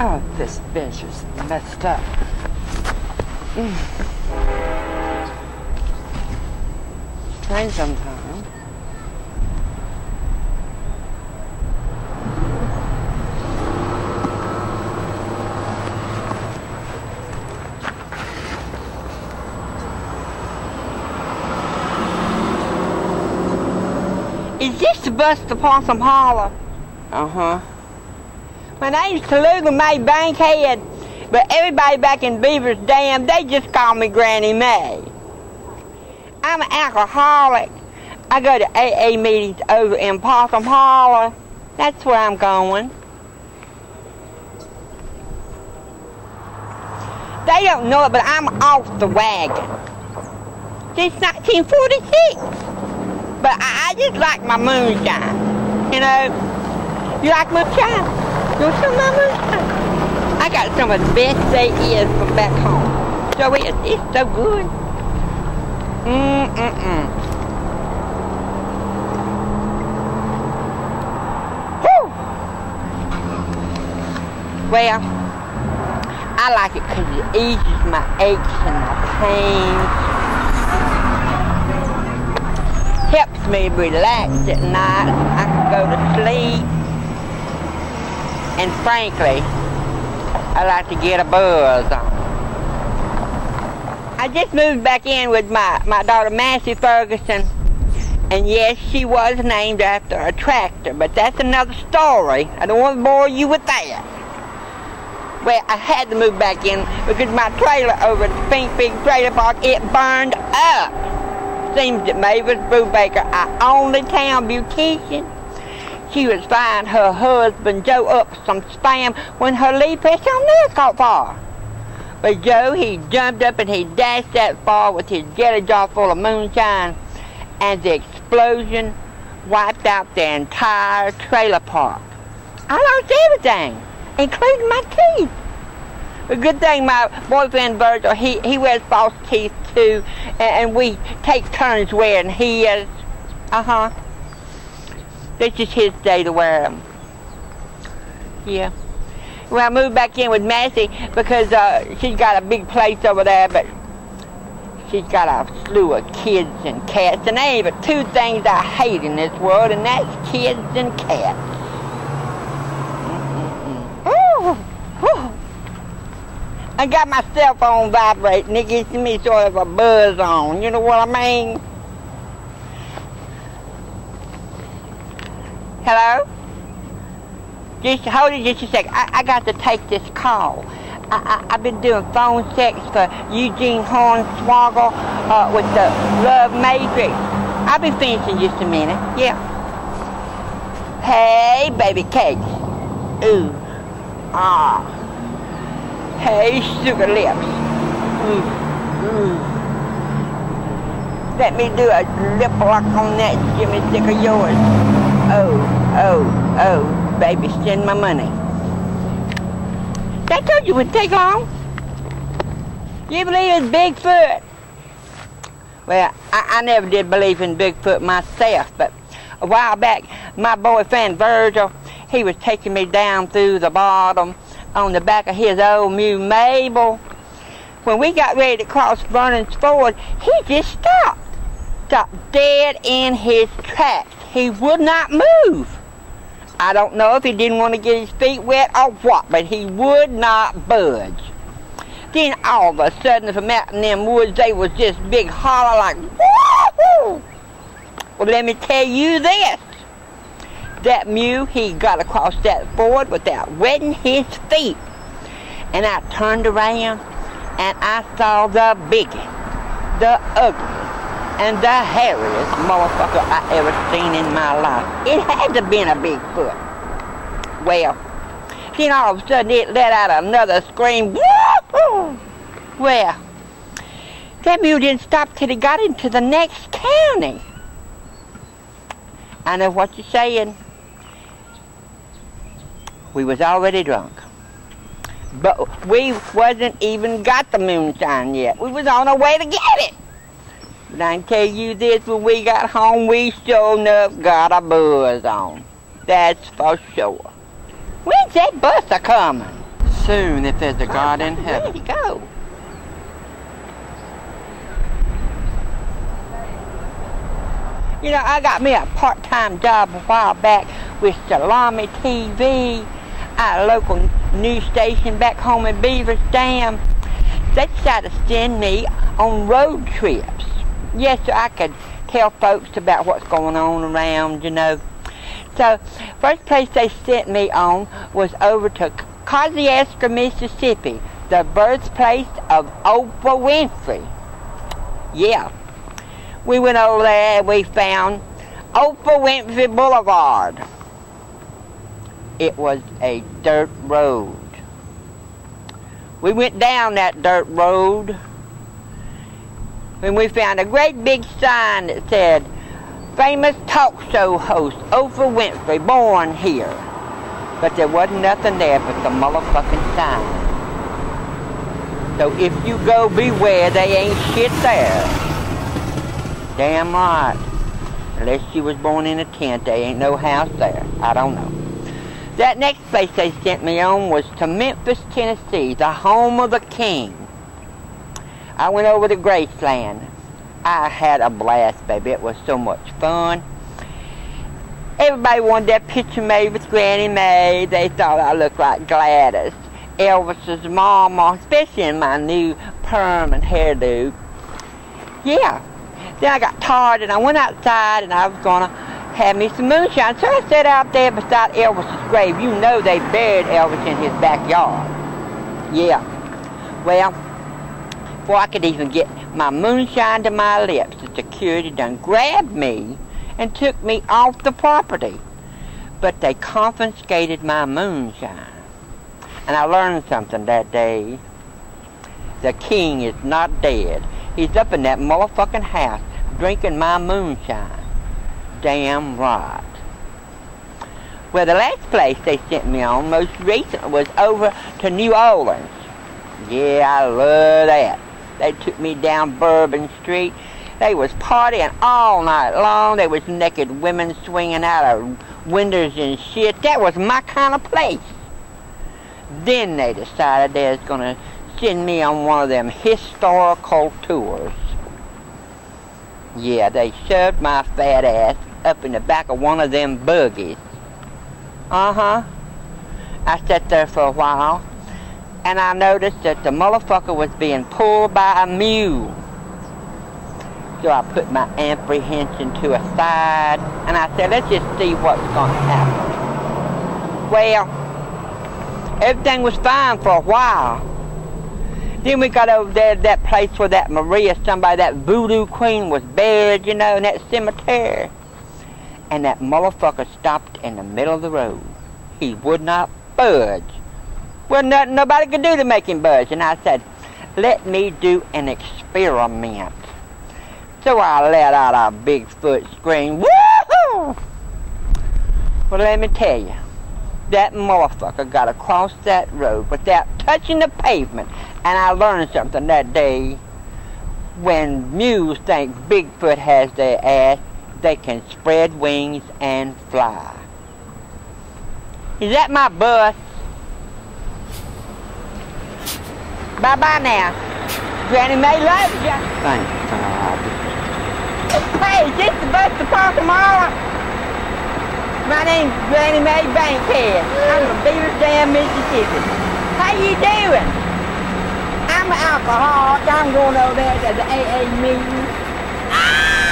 Oh, this bench is messed up. Strange sometimes. Is this the bus to Possum Holler? Uh-huh. When I used to live with my bankhead, but everybody back in Beaver's Dam, they just call me Granny May. I'm an alcoholic. I go to AA meetings over in Possum Holler. That's where I'm going. They don't know it, but I'm off the wagon. Since 1946. But I just like my moonshine. You know, you like moonshine? You want some of my moonshine? I got some of the best they is from back home. So it's so good. Whew. Well, I like it because it eases my aches and my pains. Helps me relax at night. I can go to sleep. And frankly, I like to get a buzz on. I just moved back in with my daughter Massey Ferguson. And yes, she was named after a tractor, but that's another story. I don't want to bore you with that. Well, I had to move back in because my trailer over at the Pink Pig Trailer Park, it burned up. Seems that Mavis Brubaker, our only town beautician, she was frying her husband Joe up some spam when her lead pressure on nails caught fire. But Joe, he jumped up and he dashed that fire with his jelly jar full of moonshine, and the explosion wiped out the entire trailer park. I lost everything, including my teeth. A good thing my boyfriend Virgil, he wears false teeth too, and we take turns wearing his. This is his day to wear them. Yeah. Well, I moved back in with Massey because she's got a big place over there, but she's got a slew of kids and cats, and there ain't but two things I hate in this world, and that's kids and cats. I got my cell phone vibrating. It gives me sort of a buzz on. You know what I mean? Hello? Just hold it just a second. I got to take this call. I've been doing phone sex for Eugene Hornswoggle with the Love Matrix. I'll be finished in just a minute. Yeah. Hey, baby cakes. Ooh. Ah. Hey, sugar lips. Let me do a lip lock on that Jimmy stick of yours. Oh, baby, send my money. I told you it would take long. You believe in Bigfoot? Well, I never did believe in Bigfoot myself, but a while back, my boyfriend Virgil, he was taking me down through the bottom on the back of his old mule Mabel. When we got ready to cross Vernon's Ford, he just stopped dead in his tracks. He would not move. I don't know if he didn't want to get his feet wet or what, but he would not budge. Then all of a sudden from out in them woods, they was this big holler like, woo-hoo! Well, let me tell you this. That mule, he got across that ford without wetting his feet. And I turned around and I saw the biggest, the ugliest, and the hairiest motherfucker I ever seen in my life. It had to been a Bigfoot. Well, then all of a sudden it let out another scream. Woo-hoo! Well, that mule didn't stop till he got into the next county. I know what you're saying. We was already drunk. But we wasn't even got the moonshine yet. We was on our way to get it. But I can tell you this, when we got home, we sure enough got a buzz on. That's for sure. When's that bus a-coming? soon if there's a God in heaven. Where'd he go? You know, I got me a part-time job a while back with Salameh TV at a local news station back home in Beaver's Dam. They decided to send me on road trips. Yes, so I could tell folks about what's going on around, you know. So, first place they sent me on was over to Kosciuszko, Mississippi, the birthplace of Oprah Winfrey. Yeah. We went over there and we found Oprah Winfrey Boulevard. It was a dirt road. We went down that dirt road and we found a great big sign that said, famous talk show host Oprah Winfrey born here. But there wasn't nothing there but the motherfucking sign. So if you go, beware, they ain't shit there. Damn right. Unless she was born in a tent, there ain't no house there. I don't know. That next place they sent me on was to Memphis, Tennessee, the home of the king. I went over to Graceland. I had a blast, baby. It was so much fun. Everybody wanted that picture made with Granny Mae. They thought I looked like Gladys, Elvis's mama, especially in my new perm and hairdo. Yeah. Then I got tired and I went outside and I was going to have me some moonshine. So I sat out there beside Elvis's grave. You know they buried Elvis in his backyard. Yeah. Well, before I could even get my moonshine to my lips, the security done grabbed me and took me off the property. But they confiscated my moonshine. And I learned something that day. The king is not dead. He's up in that motherfucking house drinking my moonshine. Damn right. Well, the last place they sent me on most recently was over to New Orleans. Yeah, I love that. They took me down Bourbon Street. They was partying all night long. There was naked women swinging out of windows and shit. That was my kind of place. Then they decided they was going to send me on one of them historical tours. Yeah, they shoved my fat ass up in the back of one of them buggies. Uh-huh. I sat there for a while, and I noticed that the motherfucker was being pulled by a mule. So I put my apprehension to a side, and I said, let's just see what's going to happen. Well, everything was fine for a while. Then we got over there to that place where that Maria, that voodoo queen was buried, you know, in that cemetery. And that motherfucker stopped in the middle of the road. He would not budge. Well, nothing nobody could do to make him budge. And I said, let me do an experiment. So I let out a Bigfoot scream, woohoo! Well, let me tell you, that motherfucker got across that road without touching the pavement. And I learned something that day. When mules think Bigfoot has their ass, they can spread wings and fly. Is that my bus? Bye-bye now. Granny Mae loves ya. Thank God. Hey, is this the bus to Possum Holler? My name's Granny Mae Bankhead. I'm from Beaver's Dam, Mississippi. How you doing? I'm an alcoholic. I'm going over there to the AA meeting. Ah!